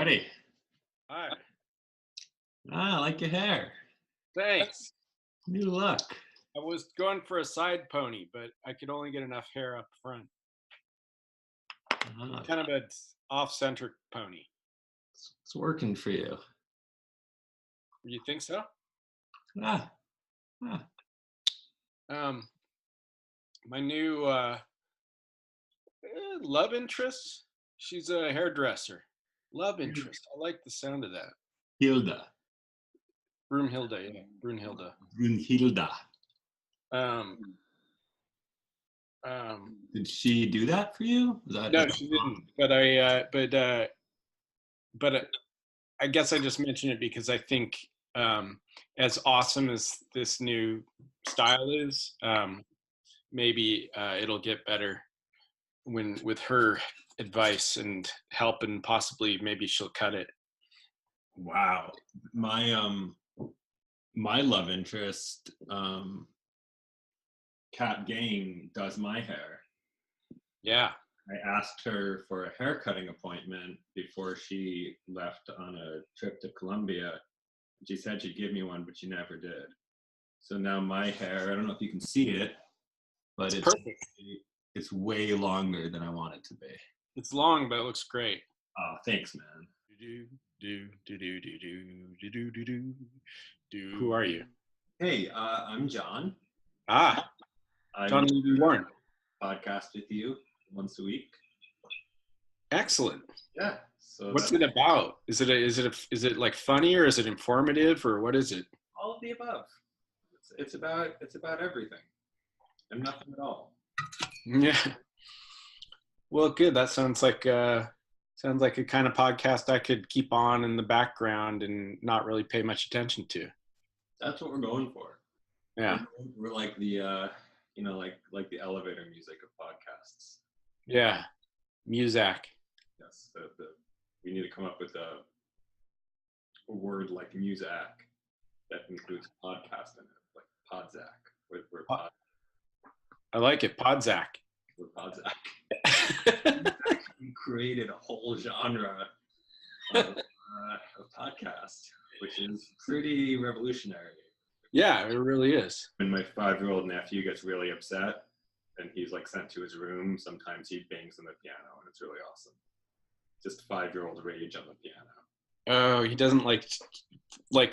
Ready? Hi. I like your hair. Thanks. New look. I was going for a side pony, but I could only get enough hair up front. Ah, Kind of an off-center pony. it's working for you. You think so? Ah, ah. Um, my new love interest. She's a hairdresser. Love interest. I like the sound of that. Hilda. Broomhilda, yeah. Broomhilda. Brunhilda. Um, um, Did she do that for you? no, she didn't. But I guess I just mentioned it because I think as awesome as this new style is, maybe it'll get better when with her advice and help, and possibly maybe she'll cut it. Wow. My love interest, Kat Gang, does my hair. Yeah. I asked her for a haircutting appointment before she left on a trip to Colombia. She said she'd give me one, but she never did. So now my hair, I don't know if you can see it, but It's perfect. It's way longer than I want it to be. It's long, but it looks great. Oh, thanks, man. Who are you? Hey, I'm John. Ah, I John Warren. podcast with you once a week. Excellent. Yeah. So what's it about? Is it like funny, or is it informative, or what is it? All of the above. It's about everything and nothing at all. Yeah. Well, good. That sounds like a kind of podcast I could keep on in the background and not really pay much attention to. That's what we're going for. Yeah. We're like the like the elevator music of podcasts. Yeah. Muzak. Yes. We need to come up with a word like Muzak that includes podcast in it, like Podzak. We're pod. I like it. Podzak. We're Podzak. We created a whole genre of podcast, which is pretty revolutionary. Yeah, it really is. When my 5-year-old nephew gets really upset and he's like sent to his room, sometimes he bangs on the piano, and it's really awesome. Just 5-year-old rage on the piano. Oh, he doesn't like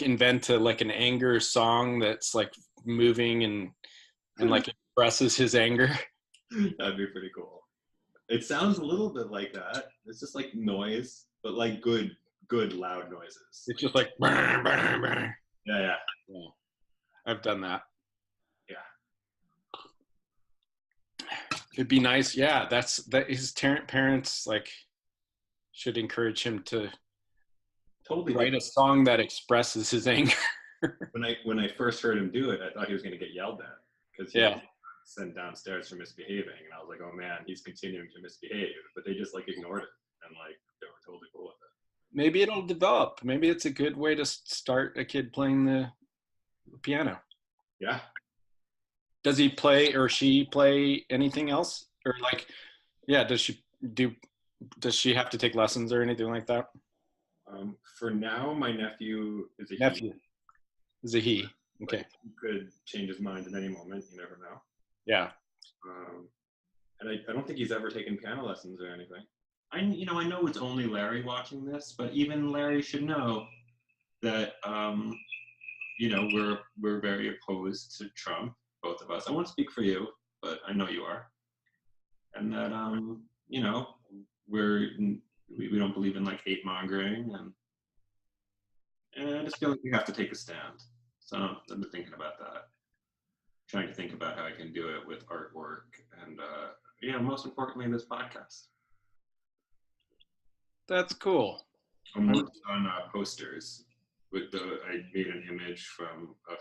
invent an anger song that's like moving and like expresses his anger. That'd be pretty cool. It sounds a little bit like that. It's just like noise, but like good loud noises. It's just like burr, burr, burr. Yeah. I've done that. Yeah. It'd be nice. Yeah, that his parents like should encourage him to totally write a song that expresses his anger. When I first heard him do it, I thought he was going to get yelled at because he was sent downstairs for misbehaving, and I was like, oh man, he's continuing to misbehave. But they just like ignored it, and like they were totally cool with it. Maybe it'll develop. Maybe it's a good way to start a kid playing the piano. Yeah. Does he play or she play anything else? Or like, yeah, does she have to take lessons or anything like that? For now, my nephew is a nephew. He. Is a he. Okay. Like, he could change his mind at any moment. You never know. Yeah. And I don't think he's ever taken piano lessons or anything. I know it's only Larry watching this, but even Larry should know that we're very opposed to Trump, both of us. I won't speak for you, but I know you are. And that we don't believe in like hate mongering, and I just feel like we have to take a stand. So I've been thinking about that. Trying to think about how I can do it with artwork and most importantly, this podcast. That's cool. I'm working on posters. I made an image from a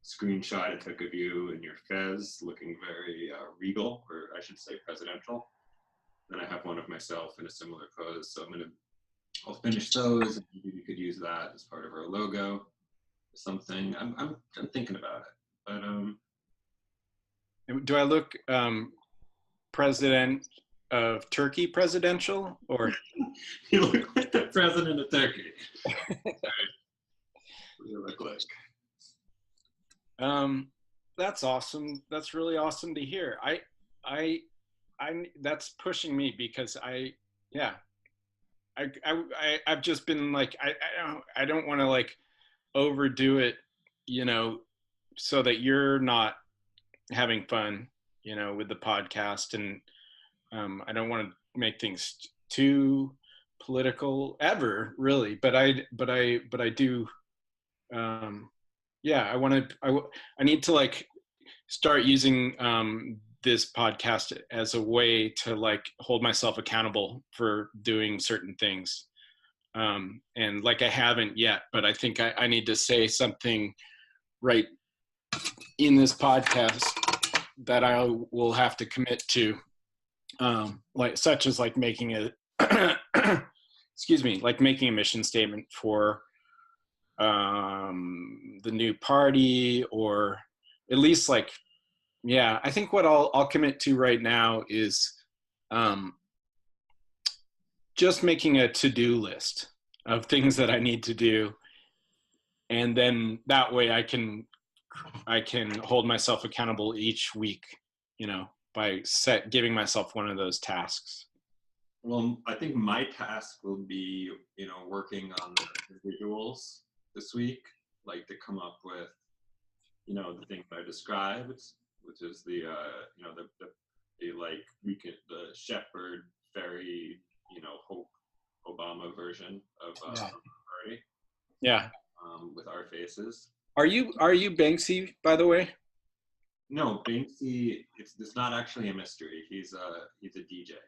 screenshot I took of you in your fez, looking very regal, or I should say presidential. Then I have one of myself in a similar pose. So I'll finish those, and maybe we could use that as part of our logo or something. I'm thinking about it, but do I look of Turkey presidential, or? You look like the president of Turkey. What do you look like? That's awesome. That's really awesome to hear. That's pushing me because yeah, I've just been like, I don't want to like overdo it, you know, so that you're not having fun, you know, with the podcast. And I don't want to make things too political ever, really. But I do. Yeah, I need to like start using this podcast as a way to like hold myself accountable for doing certain things. And like I haven't yet, but I think I need to say something right in this podcast that I will have to commit to, like such as like making a excuse me, like making a mission statement for the new party, or at least like, yeah, I think what I'll commit to right now is um, just making a to-do list of things that I need to do, and then that way I can hold myself accountable each week, you know, by giving myself one of those tasks. Well, I think my task will be, you know, working on the visuals this week, like to come up with, you know, the thing that I described, which is the, you know, the like the Shepherd Ferry, you know, Hope Obama version of Yeah. party. Yeah. With our faces. Are you Banksy, by the way? No, Banksy. It's not actually a mystery. He's a DJ.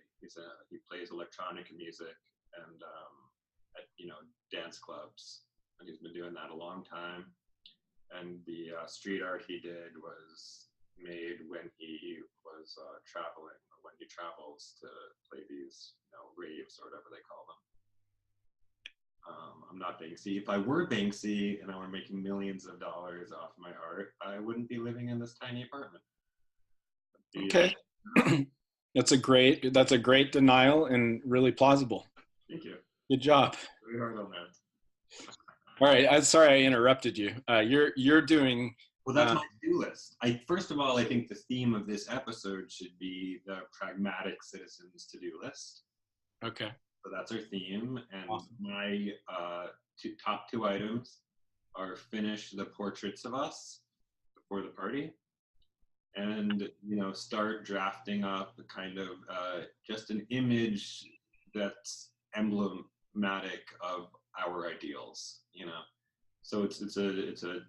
He plays electronic music and at, you know, dance clubs, and he's been doing that a long time. And the street art he did was made when he was traveling, or when he travels to play these, you know, raves or whatever they call them. I'm not Banksy. If I were Banksy and I were making millions of dollars off my art, I wouldn't be living in this tiny apartment. Okay. That's a great denial and really plausible. Thank you. Good job. Very hard on that. All right. I'm sorry I interrupted you. You're doing. Well, that's my to-do list. First of all, I think the theme of this episode should be the pragmatic citizens to-do list. Okay. So that's our theme, and awesome. My top two items are finish the portraits of us before the party, and, you know, start drafting up a kind of just an image that's emblematic of our ideals, you know. So it's a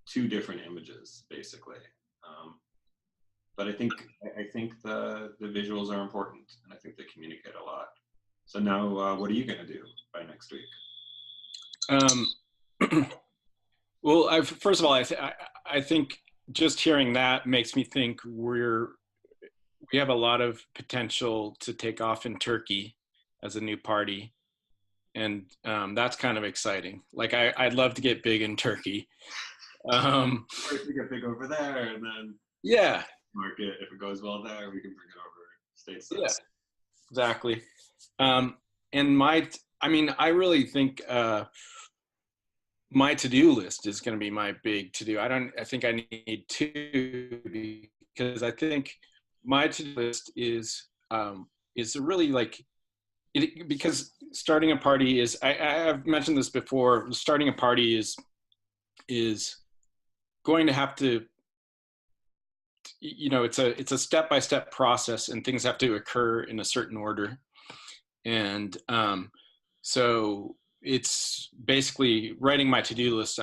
two different images basically, but I think the visuals are important, and I think they communicate a lot. So now, what are you going to do by next week? Well, first of all, I think just hearing that makes me think we have a lot of potential to take off in Turkey as a new party, and that's kind of exciting. Like I'd love to get big in Turkey. First we get big over there, and then yeah, market. If it goes well there, we can bring it over stateside. Yeah, exactly. And I really think my to-do list is going to be my big to-do. I think I need two, because I think my to-do list is really like it, because starting a party is, I've mentioned this before, starting a party is going to have to, you know, it's a step-by-step process, and things have to occur in a certain order. And so it's basically writing my to-do list.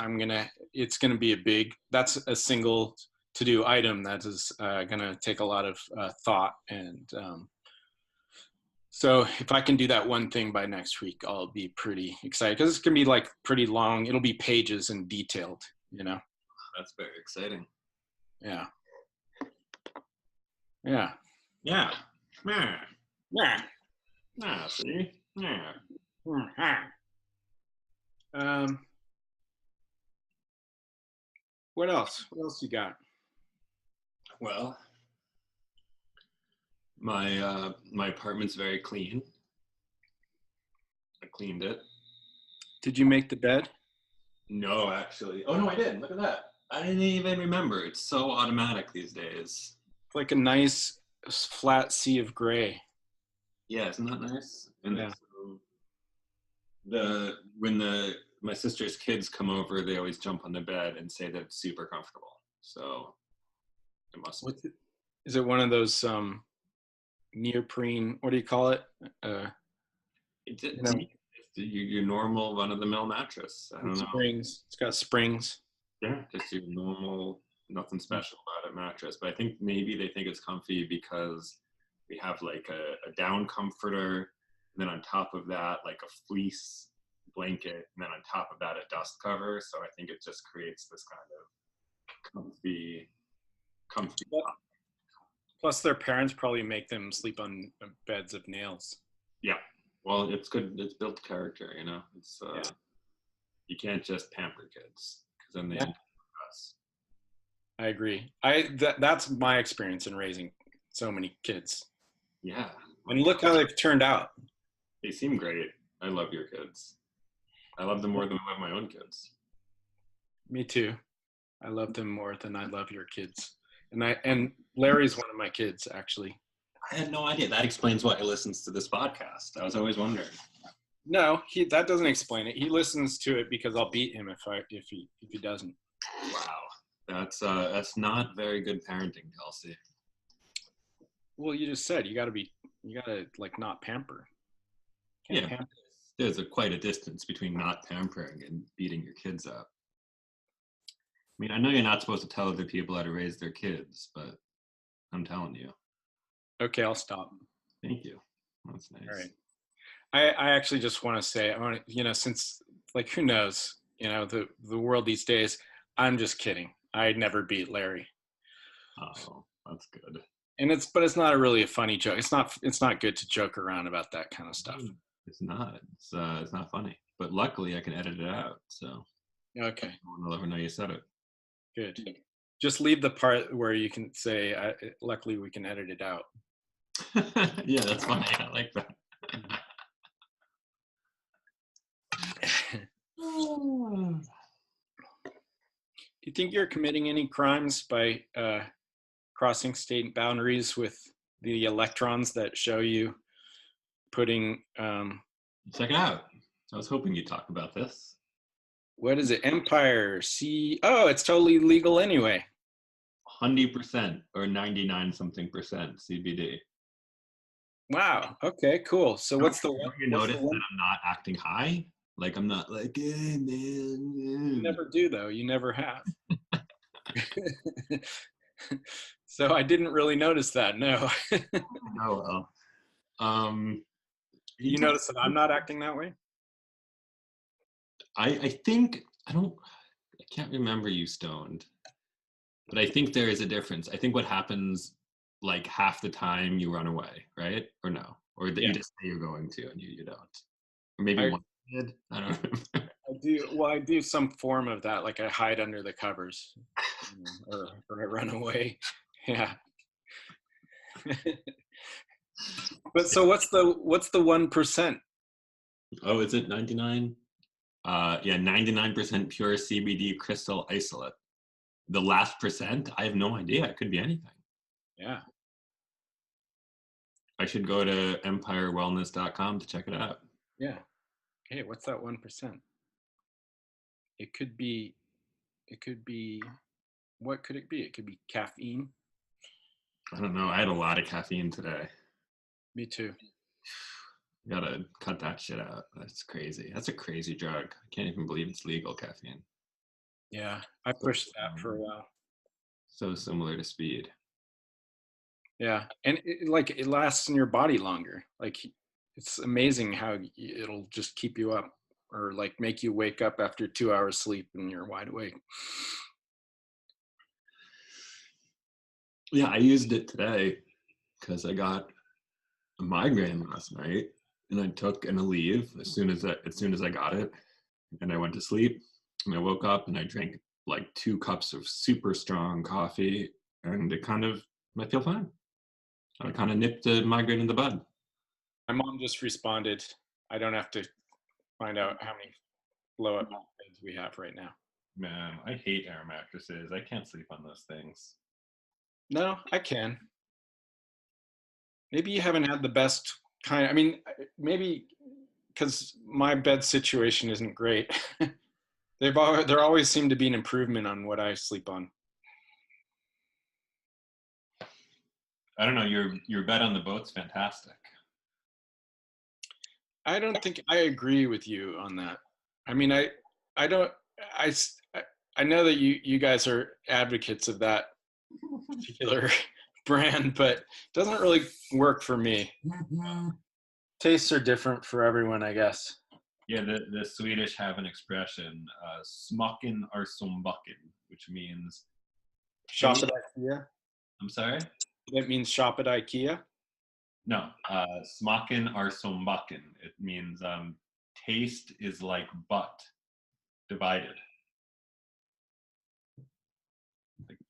It's gonna be that's a single to-do item that is gonna take a lot of thought. And so if I can do that one thing by next week, I'll be pretty excited, because it's gonna be like pretty long. It'll be pages and detailed, you know. That's very exciting. Yeah. Yeah. Yeah. Yeah. Yeah. Yeah. See. Yeah. What else? What else you got? Well, My apartment's very clean. I cleaned it. Did you make the bed? No, actually. Oh no, I did. Look at that. I didn't even remember. It's so automatic these days. Like a nice flat sea of gray. Yeah, isn't that nice? And Yeah. it's, the when the my sister's kids come over, they always jump on the bed and say that it's super comfortable. So it must be. What's it? Is it one of those neoprene? What do you call it? You To know, me, it's your normal run-of-the-mill mattress. I with don't know. springs. It's got springs. Yeah, just your normal, nothing special about it mattress. But I think maybe they think it's comfy because we have like a down comforter, and then on top of that, like a fleece blanket, and then on top of that, a dust cover. So I think it just creates this kind of comfy. Plus, their parents probably make them sleep on beds of nails. Yeah. Well, it's good. It's built character, you know. It's Yeah. you can't just pamper kids because then they Yeah. end up with us. I agree. That's my experience in raising so many kids. Yeah. And look how they've turned out. They seem great. I love your kids. I love them more than I love my own kids. Me too. I love them more than I love your kids. And Larry's one of my kids, actually. I had no idea. That explains why he listens to this podcast. I was always wondering. No, that doesn't explain it. He listens to it because I'll beat him if he doesn't. Wow, that's not very good parenting, Kelsey. Well, you just said you gotta like not pamper. Can't pamper. There's quite a distance between not pampering and beating your kids up. I mean, I know you're not supposed to tell other people how to raise their kids, but I'm telling you. Okay, I'll stop. Thank you. That's nice. All right. I actually just want to say, since like who knows, the world these days. I'm just kidding. I'd never beat Larry. Oh, that's good. And it's not really a funny joke. It's not good to joke around about that kind of stuff. It's not. It's not funny. But luckily, I can edit it out. So okay, I'll never know you said it. Good. Just leave the part where you can say, luckily we can edit it out. Yeah, that's funny. I like that. Do you think you're committing any crimes by crossing state boundaries with the electrons that show you putting... Check it out. I was hoping you'd talk about this. What is it? Empire Oh, it's totally legal anyway. 100% or 99 something percent CBD. Wow. Okay, cool. So what's the one? You notice that I'm not acting high? Like I'm not like, hey, man. You never do though. You never have. So I didn't really notice that. No. Oh well. You notice that I'm not acting that way? I think I can't remember you stoned, but I think there is a difference. I think what happens like half the time you run away, right? Or no, or that you just say you're going to and you don't, or maybe one did. I don't remember. I do some form of that, like I hide under the covers, or I run away. Yeah. But so what's the 1%? Oh, is it 99? Yeah, 99% pure CBD crystal isolate. The last percent, I have no idea. It could be anything. Yeah. I should go to empirewellness.com to check it out. Yeah. Okay, what's that 1%? It could be, what could it be? It could be caffeine. I don't know. I had a lot of caffeine today. Me too. You gotta cut that shit out. That's crazy. That's a crazy drug. I can't even believe it's legal, caffeine. Yeah, I pushed that for a while. So similar to speed. Yeah, and it lasts in your body longer. Like it's amazing how it'll just keep you up, or like make you wake up after 2 hours sleep and you're wide awake. Yeah, I used it today because I got a migraine last night, and I took an Aleve as soon as I got it, and I went to sleep, and I woke up and I drank like 2 cups of super strong coffee, and I feel fine. I kind of nipped the migraine in the bud. My mom just responded. I don't have to find out how many blow-up beds we have right now. Man, I hate air mattresses. I can't sleep on those things. No, I can. Maybe you haven't had the best kind. I mean, maybe because my bed situation isn't great. There always seem to be an improvement on what I sleep on. I don't know. Your bed on the boat's fantastic. I don't think I agree with you on that. I mean, I don't, I, s- I know that you guys are advocates of that particular brand, but it doesn't really work for me. Tastes are different for everyone, I guess. Yeah, the Swedish have an expression, smaken är som backen, which means Shop at IKEA. I'm sorry? That means shop at IKEA. No, smaken är som backen. It means taste is like butt divided.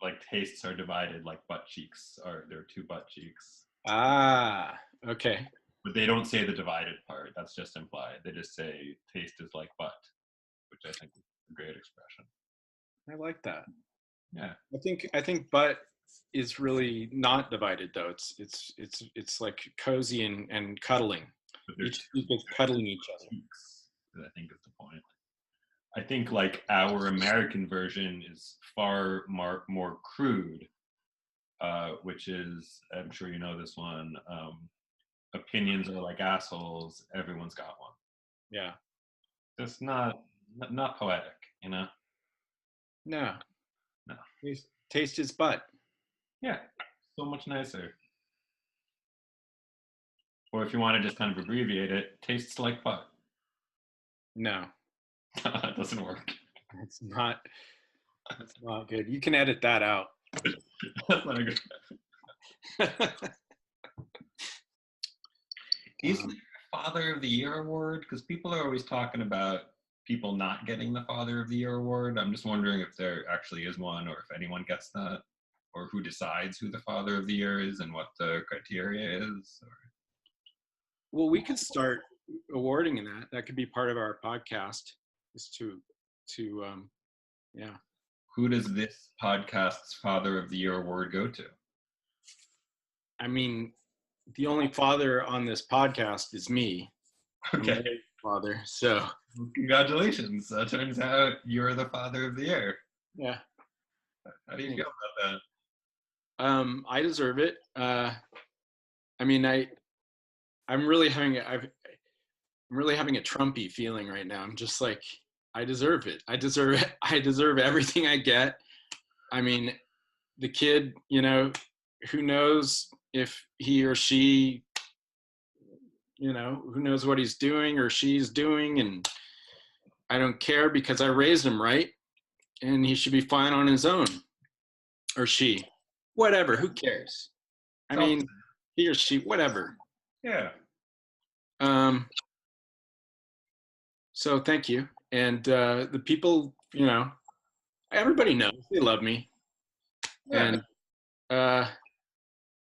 Like tastes are divided like butt cheeks are there are two butt cheeks. Ah, okay. But they don't say the divided part. That's just implied. They just say taste is like butt, which I think is a great expression. I like that. Yeah. I think butt is really not divided though. It's like cozy and cuddling. Each cheek is cuddling each other. Cheeks, I think is the point. I think like our American version is far more crude, which is, I'm sure you know this one, opinions are like assholes, everyone's got one. Yeah. Just not poetic, you know? No. No. Taste is butt. Yeah, so much nicer. Or if you want to just kind of abbreviate it, tastes like butt. No. It doesn't work. It's not good. You can edit that out. That's not a good. Is there a Father of the Year award? Because people are always talking about people not getting the Father of the Year award. I'm just wondering if there actually is one, or if anyone gets that, or who decides who the Father of the Year is and what the criteria is. Or... Well, we could start awarding in that. That could be part of our podcast. Is to yeah. Who does this podcast's Father of the Year award go to? I mean, the only father on this podcast is me. Okay. Father. So congratulations. Turns out you're the Father of the Year. Yeah. How do you feel about that? I deserve it. I mean, I'm really having a Trumpy feeling right now. I'm just like, I deserve it. I deserve it. I deserve everything I get. I mean, the kid, you know, who knows if he or she, you know, who knows what he's doing or she's doing, and I don't care because I raised him right, and he should be fine on his own, or she, whatever. Who cares? I mean, he or she, whatever. Yeah. So thank you, and the people, you know, everybody knows they love me, yeah.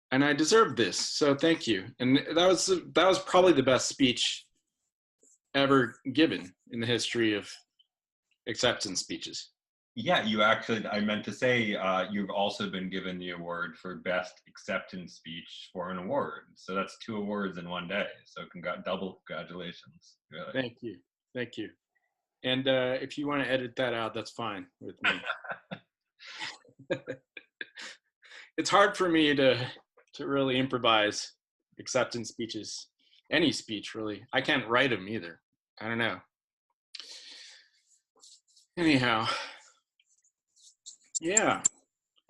And I deserve this. So thank you. And that was probably the best speech ever given in the history of acceptance speeches. Yeah, you actually, I meant to say, you've also been given the award for best acceptance speech for an award. So that's 2 awards in one day. So double congratulations. Really. Thank you. Thank you. And if you want to edit that out, that's fine with me. It's hard for me to really improvise acceptance speeches, any speech really. I can't write them either. I don't know. Anyhow, yeah.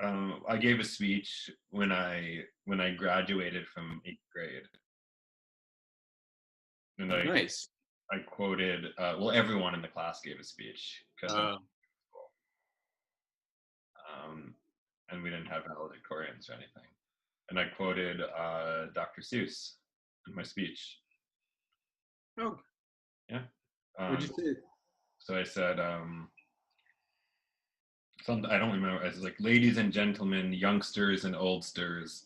I gave a speech when I graduated from 8th grade. And Nice. I quoted, well, everyone in the class gave a speech because and we didn't have valedictorians or anything. And I quoted Dr. Seuss in my speech. Oh. Yeah. What'd you say? So I said, I don't remember. I was like, ladies and gentlemen, youngsters and oldsters,